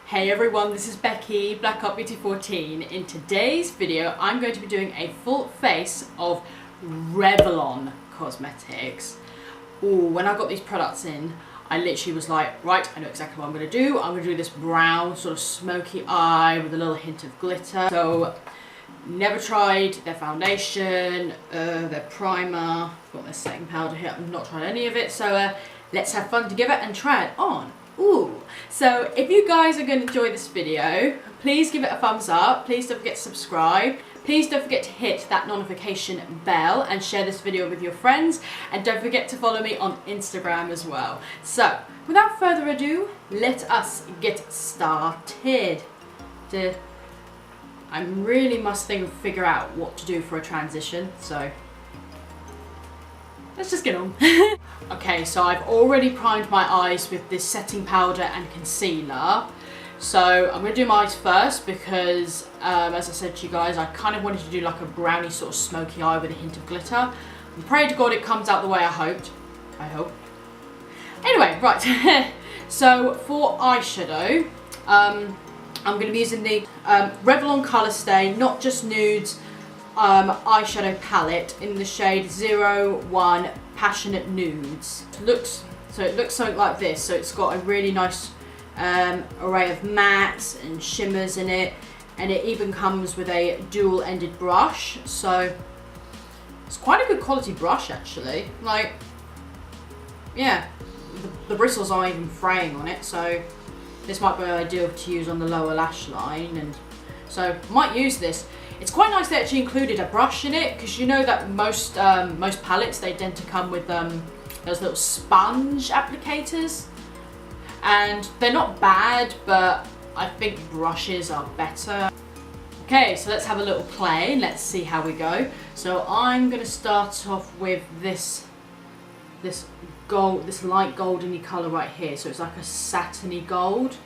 Hey everyone, this is Becky, Black Art Beauty 14. In today's video, I'm going to be doing a full face of Revlon cosmetics. Ooh, when I got these products in, I literally was like, right, I know exactly what I'm going to do. I'm going to do this brown sort of smoky eye with a little hint of glitter. So, never tried their foundation, their primer. I've got their setting powder here. I've not tried any of it, so let's have fun together and try it on. Ooh, so if you guys are going to enjoy this video, please give it a thumbs up. Please don't forget to subscribe. Please don't forget to hit that notification bell and share this video with your friends. And don't forget to follow me on Instagram as well. So, without further ado, let us get started. I really must figure out what to do for a transition, so let's just get on. Okay, so I've already primed my eyes with this setting powder and concealer. So I'm going to do my eyes first because, as I said to you guys, I kind of wanted to do like a brownie sort of smoky eye with a hint of glitter. And pray to God it comes out the way I hoped. I hope. Anyway, right. So for eyeshadow, I'm going to be using the Revlon Colour Stay Not Just Nudes eyeshadow palette in the shade 01 Passionate Nudes. It looks something like this. So it's got a really nice array of mattes and shimmers in it, and it even comes with a dual-ended brush. So it's quite a good quality brush actually. Like, yeah, the bristles aren't even fraying on it, so this might be ideal to use on the lower lash line, and so might use this. It's quite nice they actually included a brush in it, because you know that most palettes, they tend to come with those little sponge applicators, and they're not bad, but I think brushes are better. Okay, so let's have a little play and let's see how we go. So I'm going to start off with this light goldeny colour right here. So it's like a satiny gold.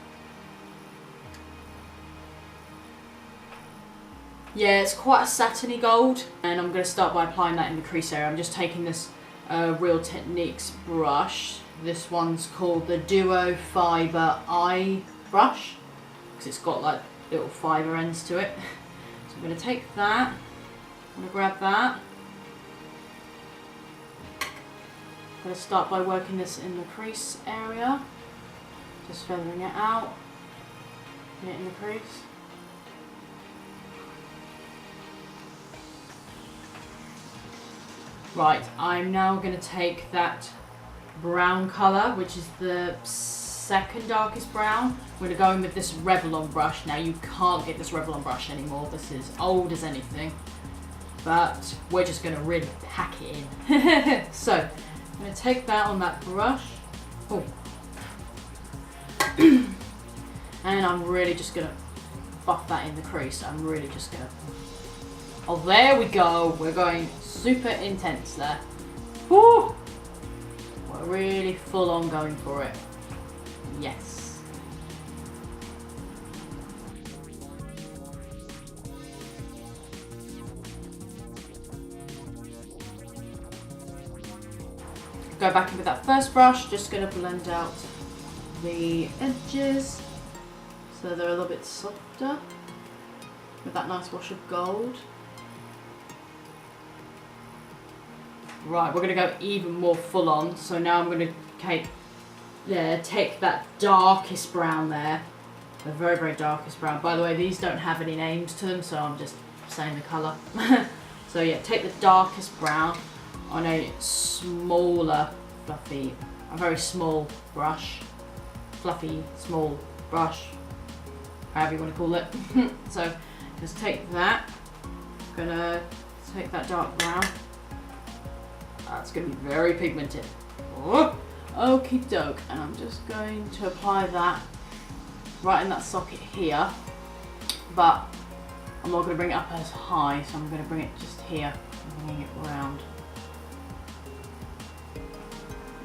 Yeah, it's quite a satiny gold, and I'm going to start by applying that in the crease area. I'm just taking this Real Techniques brush. This one's called the Duo Fibre Eye Brush, because it's got like little fibre ends to it. So I'm going to take that, I'm going to grab that. I'm going to start by working this in the crease area, just feathering it out, putting it in the crease. Right, I'm now going to take that brown colour, which is the second darkest brown. We're going to go in with this Revlon brush. Now, you can't get this Revlon brush anymore. This is old as anything. But we're just going to really pack it in. So, I'm going to take that on that brush. Oh. And I'm really just going to buff that in the crease. I'm really just going to... Oh, there we go. We're going super intense there. Woo! We're really full on going for it. Yes. Go back in with that first brush. Just going to blend out the edges so they're a little bit softer with that nice wash of gold. Right, we're going to go even more full on. So now I'm going to take that darkest brown there. The very, very darkest brown. By the way, these don't have any names to them, so I'm just saying the colour. So yeah, take the darkest brown on a smaller, fluffy, a very small brush. Fluffy, small brush. However you want to call it. So just take that. I'm going to take that dark brown. That's going to be very pigmented. Oh, okie doke. And I'm just going to apply that right in that socket here. But I'm not going to bring it up as high, so I'm going to bring it just here and bring it round.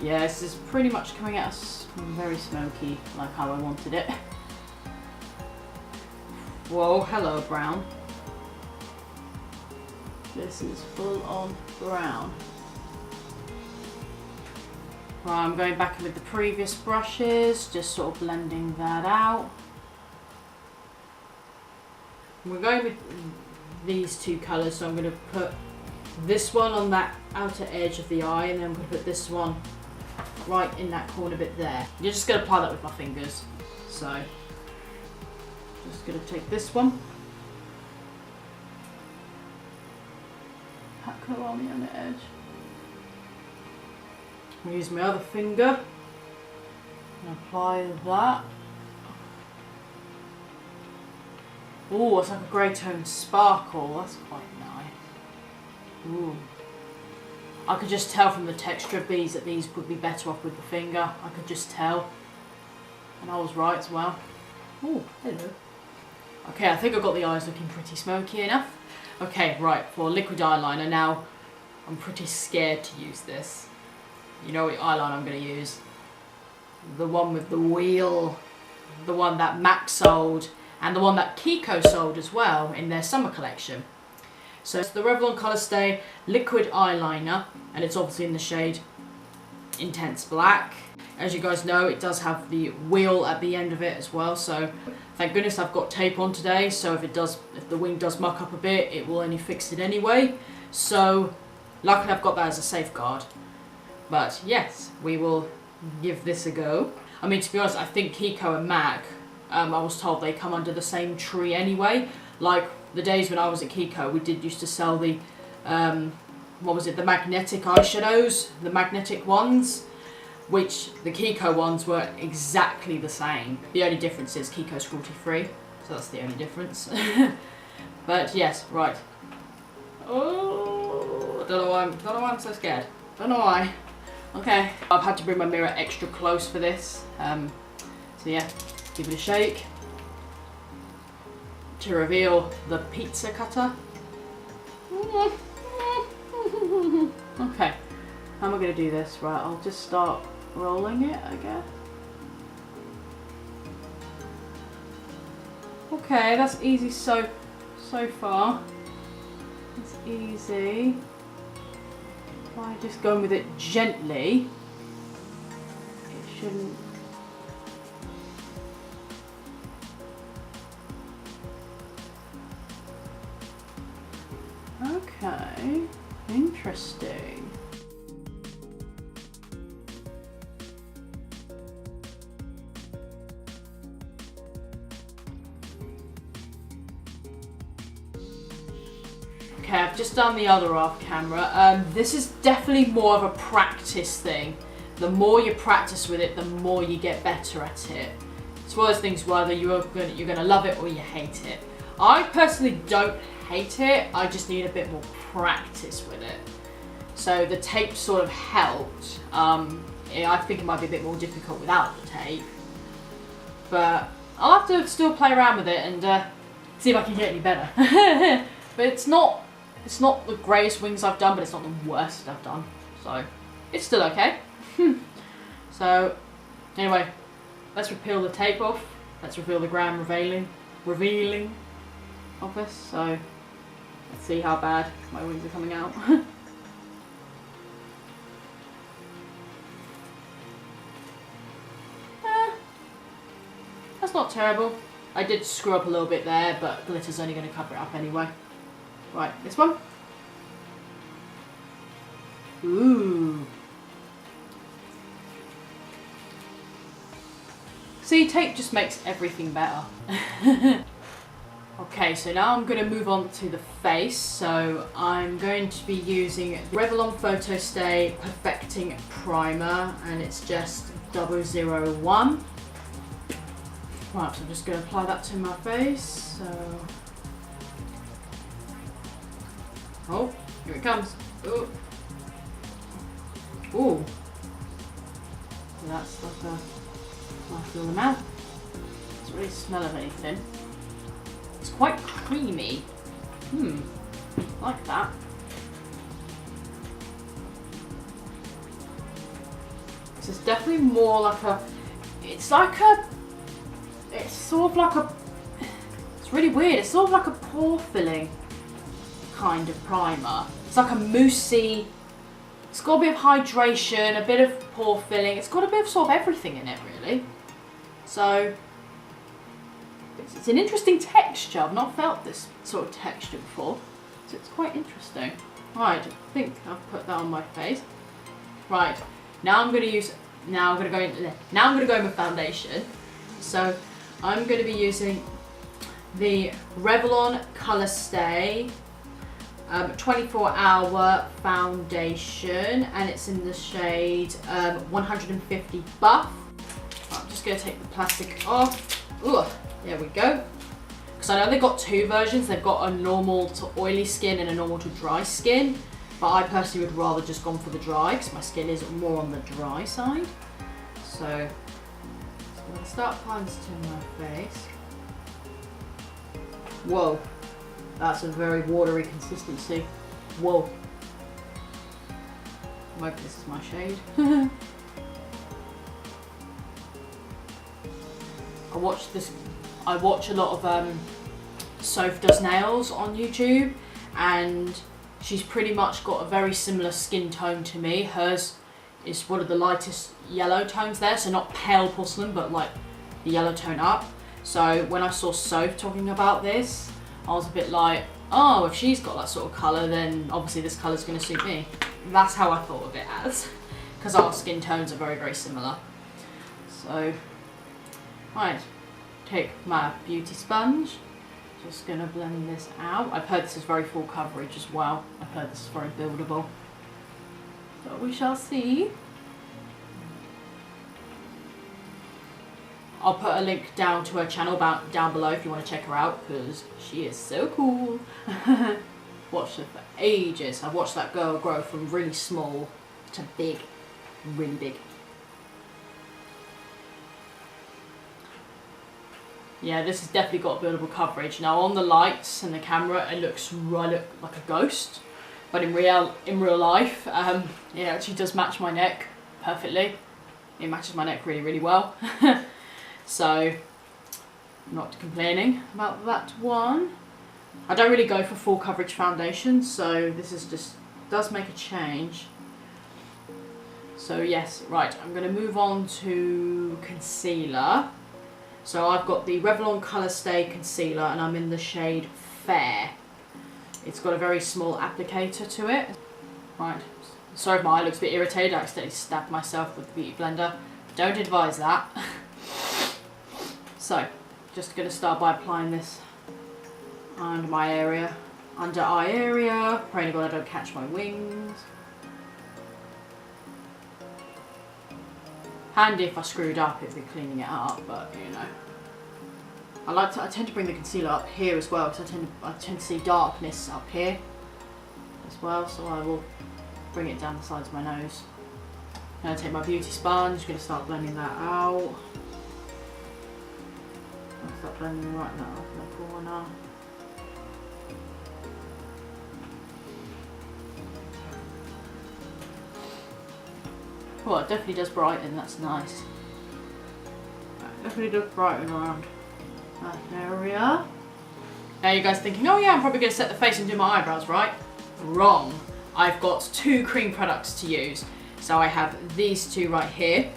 Yeah, this is pretty much coming out very smoky, like how I wanted it. Whoa, hello brown. This is full on brown. Right, I'm going back with the previous brushes, just sort of blending that out. We're going with these two colours, so I'm going to put this one on that outer edge of the eye, and then I'm going to put this one right in that corner bit there. You're just going to apply that with my fingers. So, just going to take this one, pat along the other edge. I'm going to use my other finger and apply that. Oh, it's like a grey tone sparkle. That's quite nice. Ooh. I could just tell from the texture of these that these would be better off with the finger. I could just tell. And I was right as well. Oh, hello. Okay, I think I've got the eyes looking pretty smoky enough. Okay, right, for liquid eyeliner. Now, I'm pretty scared to use this. You know what eyeliner I'm going to use? The one with the wheel. The one that MAC sold. And the one that Kiko sold as well in their summer collection. So it's the Revlon Colour Stay Liquid Eyeliner, and it's obviously in the shade Intense Black. As you guys know, it does have the wheel at the end of it as well, so thank goodness I've got tape on today, so if the wing does muck up a bit, it will only fix it anyway. So luckily I've got that as a safeguard. But yes, we will give this a go. I mean, to be honest, I think Kiko and MAC, I was told they come under the same tree anyway. Like the days when I was at Kiko, we did used to sell the, what was it, the magnetic eyeshadows, the magnetic ones, which the Kiko ones were exactly the same. The only difference is Kiko's cruelty free, so that's the only difference. But yes, right. Oh, don't know why I'm so scared. Don't know why. Okay, I've had to bring my mirror extra close for this. So yeah. Give it a shake to reveal the pizza cutter. Okay, how am I going to do this? Right, I'll just start rolling it, I guess. Okay, that's easy so far. It's easy. If I just go with it gently, it shouldn't. Okay, interesting. Okay, I've just done the other off camera. This is definitely more of a practice thing. The more you practice with it, the more you get better at it. It's one of those things whether you're gonna love it or you hate it. I personally don't hate it, I just need a bit more practice with it. So the tape sort of helped. I think it might be a bit more difficult without the tape. But I'll have to still play around with it and see if I can get any better. But it's not the greatest wings I've done, but it's not the worst I've done. So it's still okay. So anyway, let's peel the tape off. Let's reveal the grand revealing of this. So let's see how bad my wings are coming out. That's not terrible. I did screw up a little bit there, but glitter's only going to cover it up anyway. Right, this one. Ooh. See, tape just makes everything better. Okay, so now I'm going to move on to the face. So I'm going to be using Revlon Photo Stay Perfecting Primer, and it's just 001. Right, so I'm just going to apply that to my face. So, oh, here it comes. Ooh. Ooh. So that's like a nice little amount. Doesn't really smell of anything. It's quite creamy. Like that. This is definitely more like a. It's sort of like a. It's really weird. It's sort of like a pore filling kind of primer. It's like a moussey. It's got a bit of hydration, a bit of pore filling. It's got a bit of sort of everything in it, really. So It's an interesting texture. I've not felt this sort of texture before, so it's quite interesting. Right, I think I've put that on my face. Right, now I'm going to use. Now I'm going to go in with foundation. So I'm going to be using the Revlon Colour Stay 24-hour foundation, and it's in the shade 150 Buff. I'm just going to take the plastic off. Ooh, there we go. Because I know they've got two versions. They've got a normal to oily skin and a normal to dry skin. But I personally would rather just gone for the dry because my skin is more on the dry side. So I'm going to start applying this to my face. Whoa, that's a very watery consistency. Whoa. I hope this is my shade. I watch a lot of Soph Does Nails on YouTube, and she's pretty much got a very similar skin tone to me. Hers is one of the lightest yellow tones there, so not pale porcelain, but like the yellow tone up. So when I saw Soph talking about this, I was a bit like, oh, if she's got that sort of colour, then obviously this colour's going to suit me. That's how I thought of it as, because our skin tones are very, very similar. So, right, take my beauty sponge. Just going to blend this out. I've heard this is very full coverage as well. I've heard this is very buildable. So we shall see. I'll put a link down to her channel down below if you want to check her out, because she is so cool. Watched her for ages. I've watched that girl grow from really small to big, really big. Yeah, this has definitely got buildable coverage. Now on the lights and the camera, it looks like a ghost, but in real life, yeah, it actually does match my neck perfectly. It matches my neck really, really well. So, I'm not complaining about that one. I don't really go for full coverage foundation, so this is just does make a change. So yes, right, I'm going to move on to concealer. So I've got the Revlon Colour Stay Concealer, and I'm in the shade Fair. It's got a very small applicator to it. Right, sorry if my eye looks a bit irritated, I accidentally stabbed myself with the Beauty Blender. Don't advise that. So, just going to start by applying this under my area, under eye area, praying to God I don't catch my wings. Handy if I screwed up if you're cleaning it up, but you know. I tend to bring the concealer up here as well, because I tend to see darkness up here as well, so I will bring it down the sides of my nose. I'm going to take my beauty sponge, going to start blending that out. I'll start blending right now in the corner. Well, it definitely does brighten, that's nice. It definitely does brighten around that area. Now you guys thinking, oh yeah, I'm probably going to set the face and do my eyebrows, right? Wrong. I've got two cream products to use. So I have these two right here.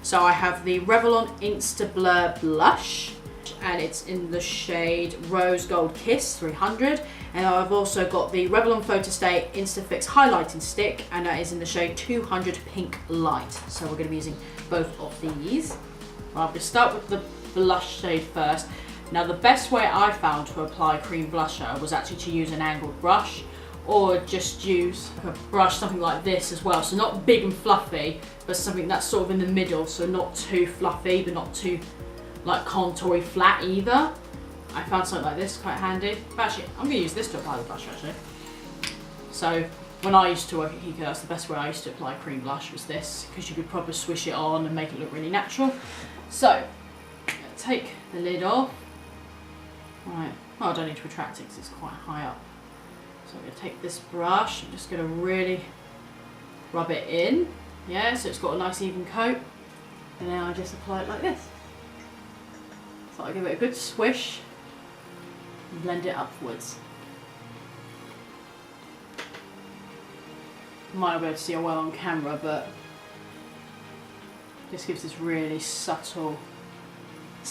So I have the Revlon Insta Blur Blush, and it's in the shade Rose Gold Kiss 300. And I've also got the Revlon Photo Stay Instafix Highlighting Stick, and that is in the shade 200 Pink Light. So we're going to be using both of these. Well, I'm going to start with the blush shade first. Now the best way I found to apply cream blusher was actually to use an angled brush, or just use a brush, something like this as well. So not big and fluffy, but something that's sort of in the middle, so not too fluffy, but not too like contoury flat either. I found something like this quite handy. But actually, I'm going to use this to apply the blush actually. So when I used to work at Kiko, that's the best way I used to apply cream blush, was this, because you could probably swish it on and make it look really natural. So, take the lid off. Right, well, I don't need to retract it because it's quite high up. So I'm going to take this brush, I'm just going to really rub it in. Yeah, so it's got a nice even coat. And then I just apply it like this. So I give it a good swish and blend it upwards. You might not be able to see it well on camera, but just gives this really subtle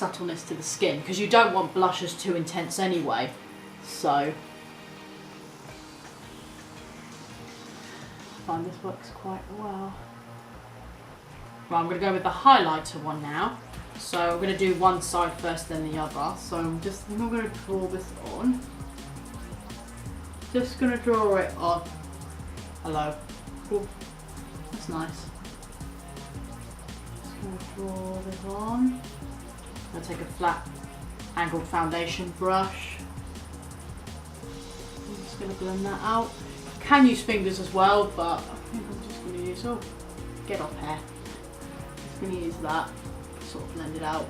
subtleness to the skin, because you don't want blushes too intense anyway. So I find this works quite well. Right, I'm going to go with the highlighter one now. So I'm going to do one side first, then the other. So I'm not going to draw this on. Just going to draw it on. Hello. Ooh, that's nice. Just going to draw this on. I'm going to take a flat angled foundation brush. I'm just going to blend that out. You can use fingers as well, but I think I'm just going to use, oh, get off hair. I'm going to use that, sort of blend it out.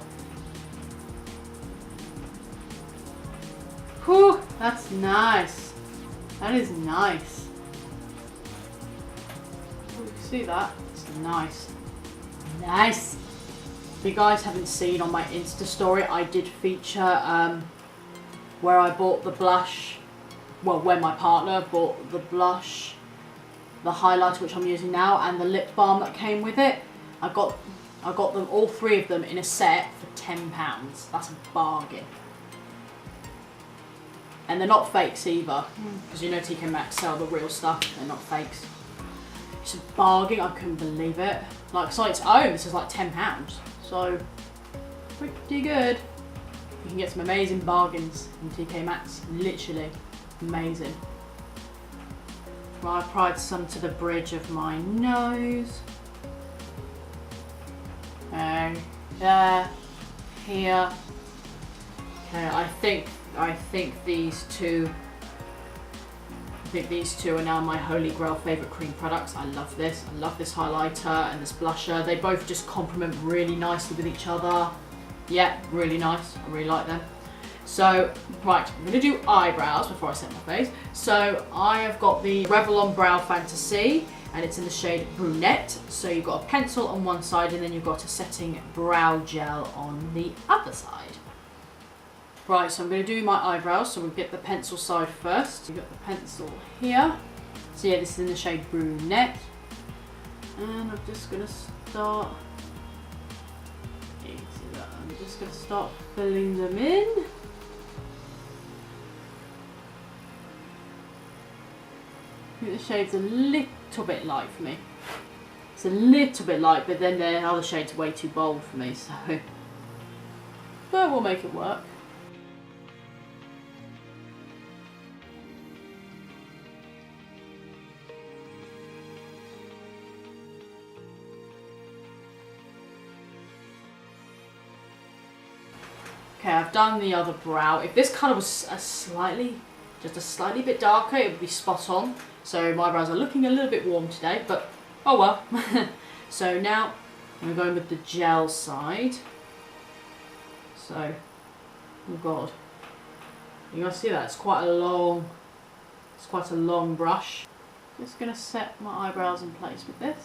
Whew, that's nice. That is nice. Oh, you can see that? It's nice. Nice. If you guys haven't seen on my Insta story, I did feature where I bought the blush, well, when my partner bought the blush, the highlighter which I'm using now, and the lip balm that came with it. I got them, all three of them, in a set for £10. That's a bargain. And they're not fakes either, because you know TK Maxx sell the real stuff, they're not fakes. It's a bargain, I couldn't believe it. Like, so its own, this is like £10. So, pretty good. You can get some amazing bargains in TK Maxx, literally amazing. Right, I applied some to the bridge of my nose. There, here. Okay, I think these two are now my holy grail favourite cream products. I love this. I love this highlighter and this blusher. They both just complement really nicely with each other. Yeah, really nice. I really like them. So, right, I'm going to do eyebrows before I set my face. So, I have got the Revlon Brow Fantasy, and it's in the shade Brunette. So you've got a pencil on one side, and then you've got a setting brow gel on the other side. Right, so I'm going to do my eyebrows, so we'll get the pencil side first. You've got the pencil here. So yeah, this is in the shade Brunette. And I'm just going to start, you can see that, I'm just going to start filling them in. I think the shade's a little bit light for me. It's a little bit light, but then the other shade's way too bold for me, so. But we'll make it work. Okay, I've done the other brow. If this colour was just a slightly bit darker, it would be spot on. So my brows are looking a little bit warm today, but oh well. So now I'm going with the gel side. So, oh god, you guys see that? It's quite a long brush. Just gonna set my eyebrows in place with this.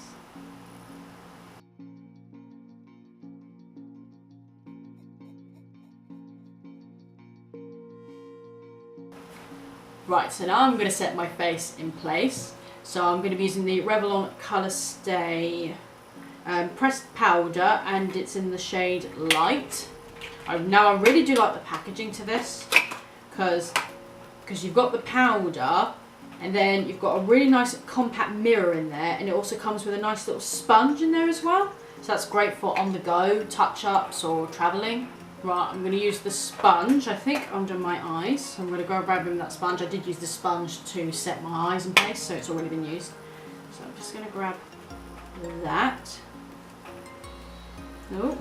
Right, so now I'm going to set my face in place. So I'm going to be using the Revlon Colour Stay pressed powder, and it's in the shade Light. Now I really do like the packaging to this, because you've got the powder, and then you've got a really nice compact mirror in there, and it also comes with a nice little sponge in there as well. So that's great for on the go touch-ups or travelling. Right, I'm going to use the sponge, I think, under my eyes. So I'm going to go grabbing that sponge. I did use the sponge to set my eyes in place, so it's already been used. So I'm just going to grab that. Oh.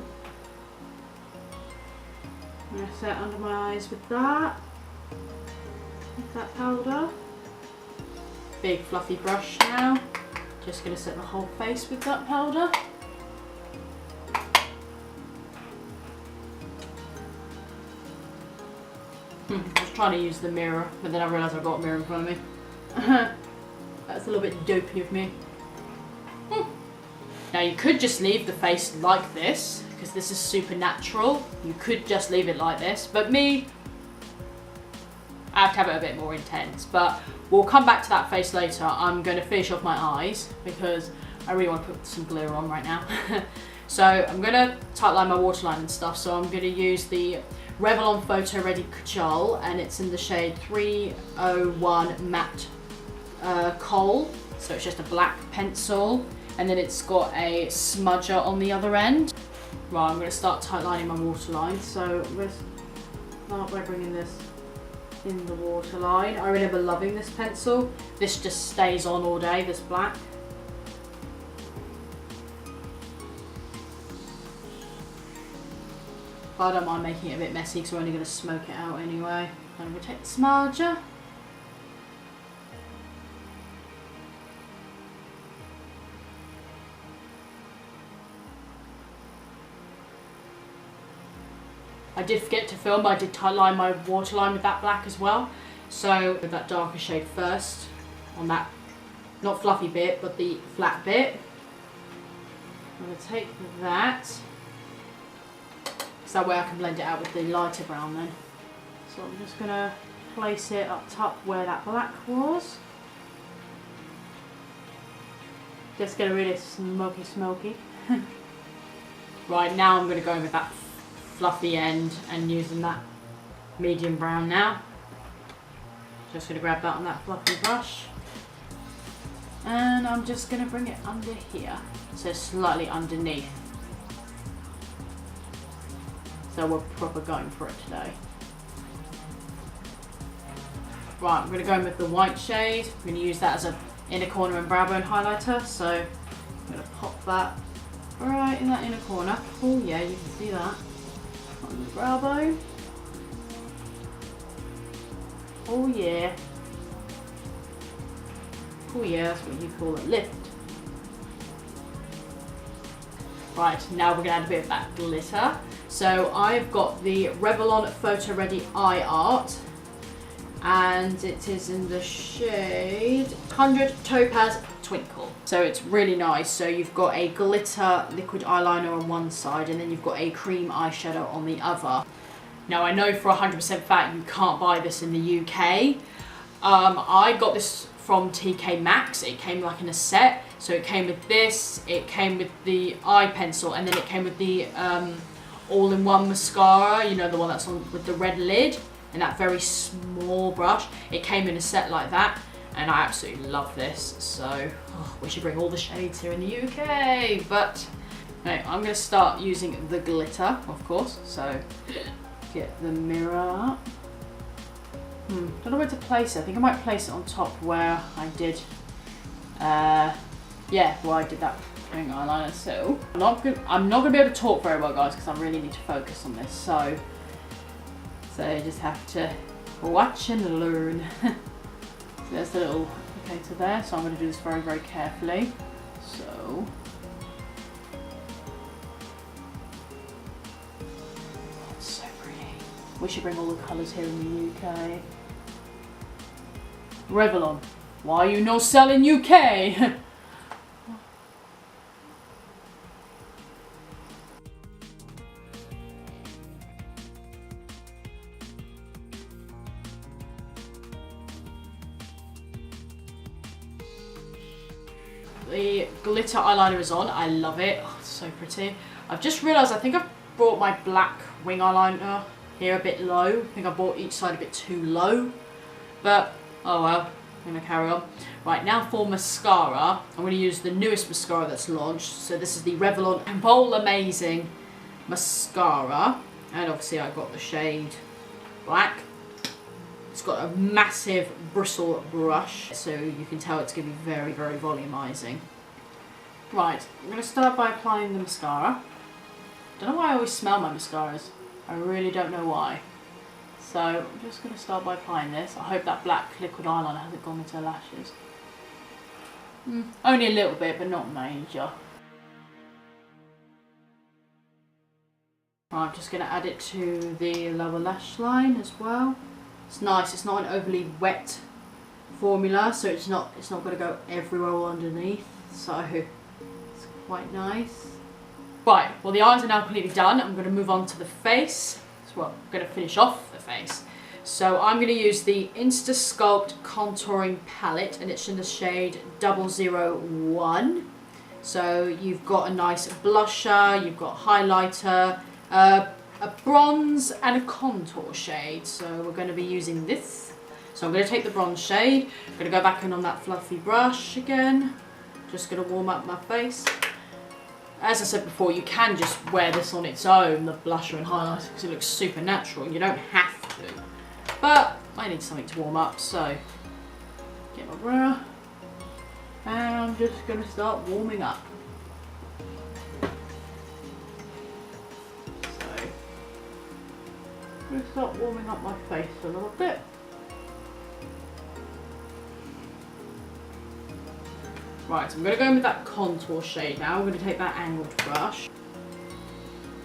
I'm going to set under my eyes with that. With that powder. Big fluffy brush now. Just going to set the whole face with that powder. I was trying to use the mirror, but then I realised I've got a mirror in front of me. That's a little bit dopey of me. Now you could just leave the face like this, because this is super natural. You could just leave it like this, but me, I have to have it a bit more intense. But we'll come back to that face later. I'm going to finish off my eyes, because I really want to put some glitter on right now. So I'm going to tightline my waterline and stuff. So I'm going to use the Revlon Photo Ready Kajal, and it's in the shade 301 Matte Coal. So it's just a black pencil, and then it's got a smudger on the other end. Right, I'm going to start tightlining my waterline. So I'm going to start by bringing this in the waterline. I remember loving this pencil. This just stays on all day, this black. But I don't mind making it a bit messy because we're only going to smoke it out anyway. I'm going to take the smudger. I did forget to film, I did tightline my waterline with that black as well. So with that darker shade first, on that, not fluffy bit, but the flat bit. I'm going to take that. So that way I can blend it out with the lighter brown then. So I'm just going to place it up top where that black was. Just get really smoky. Right, now I'm going to go with that fluffy end and using that medium brown now. Just going to grab that on that fluffy brush. And I'm just going to bring it under here. So slightly underneath. So we're proper going for it today. Right, I'm going to go in with the white shade. I'm going to use that as an inner corner and brow bone highlighter. So I'm going to pop that right in that inner corner. Oh yeah, you can see that. On the brow bone. Oh yeah. Oh yeah, that's what you call it, lift. Right, now we're going to add a bit of that glitter. So I've got the Revlon Photo Ready Eye Art, and it is in the shade 100 Topaz Twinkle. So it's really nice. So you've got a glitter liquid eyeliner on one side, and then you've got a cream eyeshadow on the other. Now I know for 100% fact you can't buy this in the UK. I got this from TK Maxx. It came like in a set. So it came with this, it came with the eye pencil, and then it came with the all-in-one mascara, you know, the one that's on with the red lid and that very small brush. It came in a set like that, and I absolutely love this. So we should bring all the shades here in the UK. But anyway, I'm going to start using the glitter, of course. So get the mirror up. Don't know where to place it. I think I might place it on top where I did where I did that wing eyeliner. So I'm not gonna be able to talk very well, guys, because I really need to focus on this. So you just have to watch and learn. So there's a little applicator there. So I'm going to do this very, very carefully. So it's so pretty. We should bring all the colours here in the UK. Revlon, why you no sell in UK? The glitter eyeliner is on. I love it. Oh, it's so pretty. I've just realised I think I've brought my black wing eyeliner here a bit low. I think I brought each side a bit too low. But, oh well. I'm going to carry on. Right, now for mascara. I'm going to use the newest mascara that's launched. So this is the Revlon Bold Amazing Mascara. And obviously I got the shade black. It's got a massive bristle brush, so you can tell it's going to be very, very volumizing. Right, I'm going to start by applying the mascara. Don't know why I always smell my mascaras. I really don't know why. So I'm just going to start by applying this. I hope that black liquid eyeliner hasn't gone into the lashes. Only a little bit, but not major. Right, I'm just going to add it to the lower lash line as well. It's nice. It's not an overly wet formula, so it's not going to go everywhere all underneath. So it's quite nice. Right. Well, the eyes are now completely done. I'm going to move on to the face. Well, I'm going to finish off the face. So I'm going to use the Insta Sculpt Contouring Palette, and it's in the shade 001. So you've got a nice blusher, you've got highlighter, a bronze and a contour shade. So we're going to be using this. So I'm going to take the bronze shade, I'm going to go back in on that fluffy brush again. Just going to warm up my face. As I said before, you can just wear this on its own, the blusher and highlighter, because it looks super natural. You don't have to. But I need something to warm up, so get my brush. And I'm just going to start warming up. So, I'm going to start warming up my face a little bit. Right, so I'm going to go in with that contour shade now. I'm going to take that angled brush.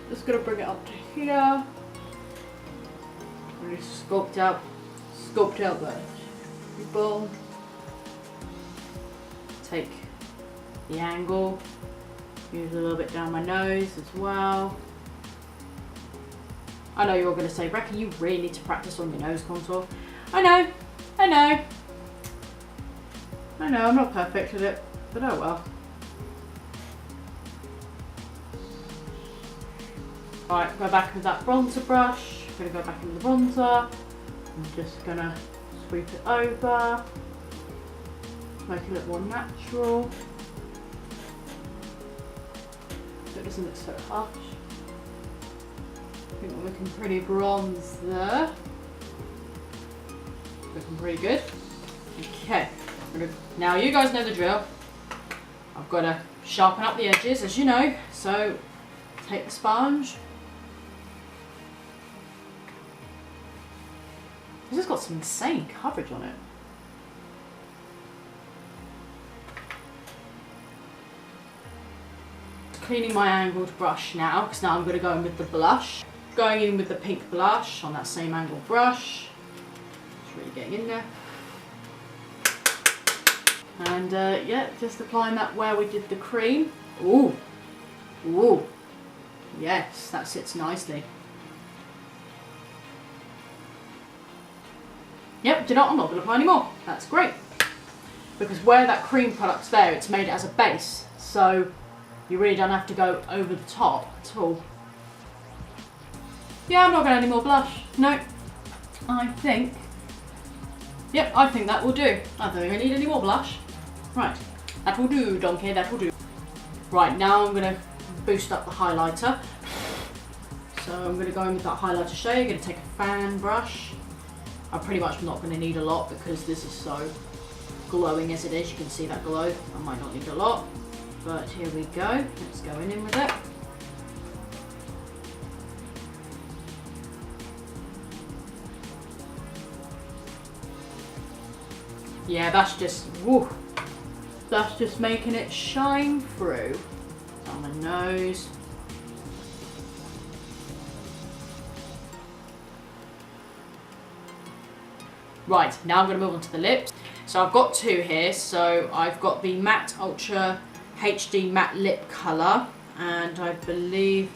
Just going to bring it up to here. Really sculpt out the pupil. Take the angle, use a little bit down my nose as well. I know you're going to say, Becky, you really need to practice on your nose contour. I know, I'm not perfect at it, but oh well. Right, go back with that bronzer brush. I'm going to go back in the bronzer. I'm just going to sweep it over. Make it look more natural, so it doesn't look so harsh. I think we're looking pretty bronze there. Looking pretty good. Okay, now you guys know the drill. I've got to sharpen up the edges, as you know, so take the sponge. This has got some insane coverage on it. Cleaning my angled brush now, because now I'm going to go in with the blush. Going in with the pink blush on that same angled brush. Just really getting in there. And yeah, just applying that where we did the cream. Ooh, ooh, yes, that sits nicely. Yep, do you know what? I'm not going to apply any more. That's great. Because where that cream product's there, it's made it as a base. So you really don't have to go over the top at all. Yeah, I'm not going to add any more blush. No, I think that will do. I don't think I need any more blush. Right, that will do, donkey, that will do. Right, now I'm going to boost up the highlighter. So I'm going to go in with that highlighter shade. I'm going to take a fan brush. I'm pretty much not going to need a lot because this is so glowing as it is. You can see that glow. I might not need a lot. But here we go, let's go in with it. Yeah, that's just, woo, that's just making it shine through. On the nose. Right, now I'm going to move on to the lips. So I've got two here. So I've got the Matte Ultra HD Matte Lip Colour, and I believe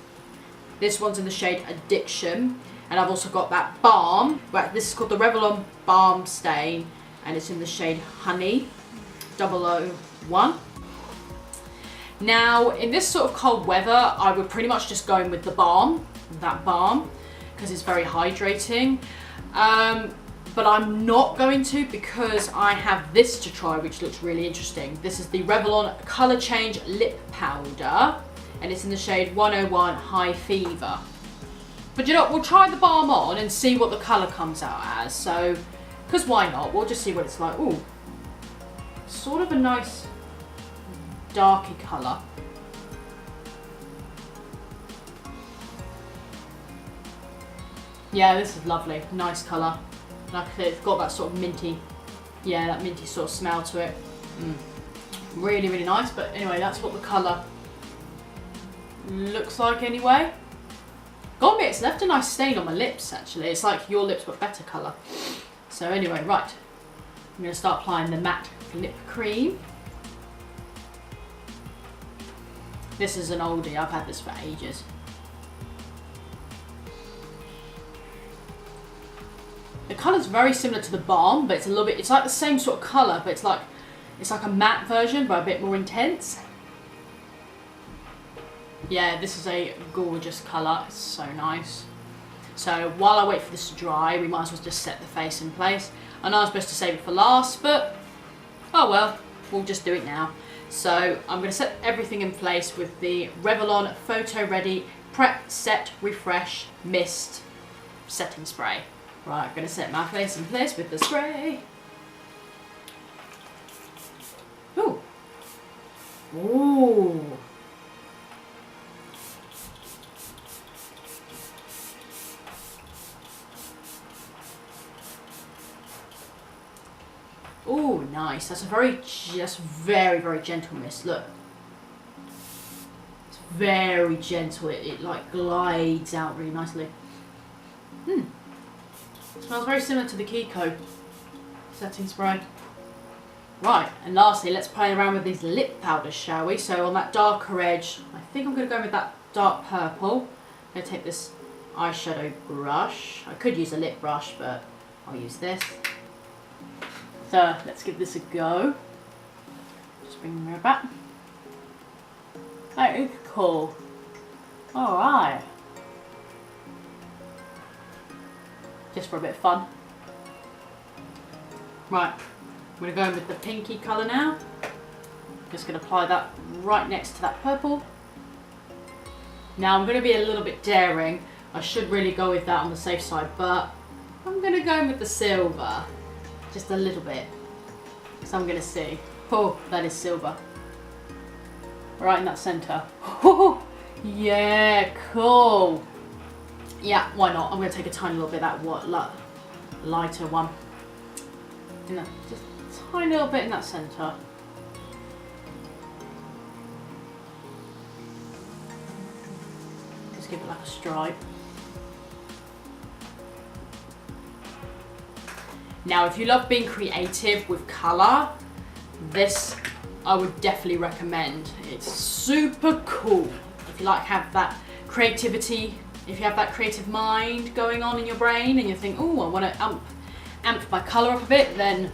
this one's in the shade Addiction, and I've also got that balm. Right, this is called the Revlon Balm Stain, and it's in the shade Honey 001. Now, in this sort of cold weather, I would pretty much just go in with the balm, because it's very hydrating. But I'm not going to, because I have this to try, which looks really interesting. This is the Revlon Colour Change Lip Powder, and it's in the shade 101 High Fever. But you know what, we'll try the balm on and see what the colour comes out as. So, because why not? We'll just see what it's like. Ooh, sort of a nice darky colour. Yeah, this is lovely, nice colour. Like I said, it's got that sort of minty, yeah, that minty sort of smell to it. Really, really nice. But anyway, that's what the colour looks like anyway. Got me, it's left a nice stain on my lips actually. It's like your lips but better colour. So anyway, right. I'm going to start applying the matte lip cream. This is an oldie, I've had this for ages. The colour's very similar to the balm, but it's a little bit, it's like the same sort of colour, but it's like a matte version, but a bit more intense. Yeah, this is a gorgeous colour. It's so nice. So while I wait for this to dry, we might as well just set the face in place. I know I'm supposed to save it for last, but oh well, we'll just do it now. So I'm going to set everything in place with the Revlon Photo Ready Prep Set Refresh Mist Setting Spray. Right, I'm going to set my face in place with the spray. Ooh. Ooh. Oh, nice. That's a very gentle mist. Look. It's very gentle. It like glides out really nicely. Smells very similar to the Kiko setting spray. Right, and lastly, let's play around with these lip powders, shall we? So on that darker edge, I think I'm going to go with that dark purple. I'm going to take this eyeshadow brush. I could use a lip brush, but I'll use this. So let's give this a go. Just bring the mirror back. That is cool. Alright. Just for a bit of fun. Right, I'm going to go in with the pinky colour now. Just going to apply that right next to that purple. Now I'm going to be a little bit daring. I should really go with that on the safe side, but I'm going to go in with the silver. Just a little bit. So I'm going to see. Oh, that is silver. Right in that centre. Oh, yeah, cool. Yeah, why not? I'm going to take a tiny little bit of that lighter one. Just a tiny little bit in that centre. Just give it like a stripe. Now, if you love being creative with colour, this I would definitely recommend. It's super cool. If you like have that creativity, if you have that creative mind going on in your brain and you think, oh, I want to amp my colour up a bit, then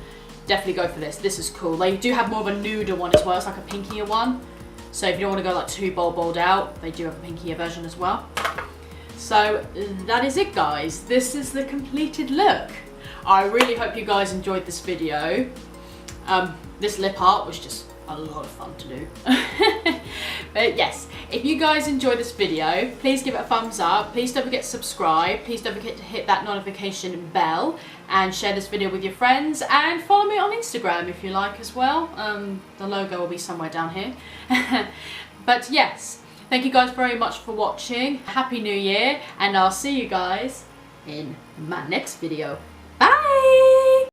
definitely go for this. This is cool. They do have more of a nuder one as well. It's like a pinkier one. So if you don't want to go like too bold out, they do have a pinkier version as well. So that is it, guys. This is the completed look. I really hope you guys enjoyed this video. This lip art was just a lot of fun to do. But yes, if you guys enjoyed this video, please give it a thumbs up. Please don't forget to subscribe. Please don't forget to hit that notification bell and share this video with your friends, and follow me on Instagram if you like as well. The logo will be somewhere down here. But yes, thank you guys very much for watching. Happy New Year, and I'll see you guys in my next video.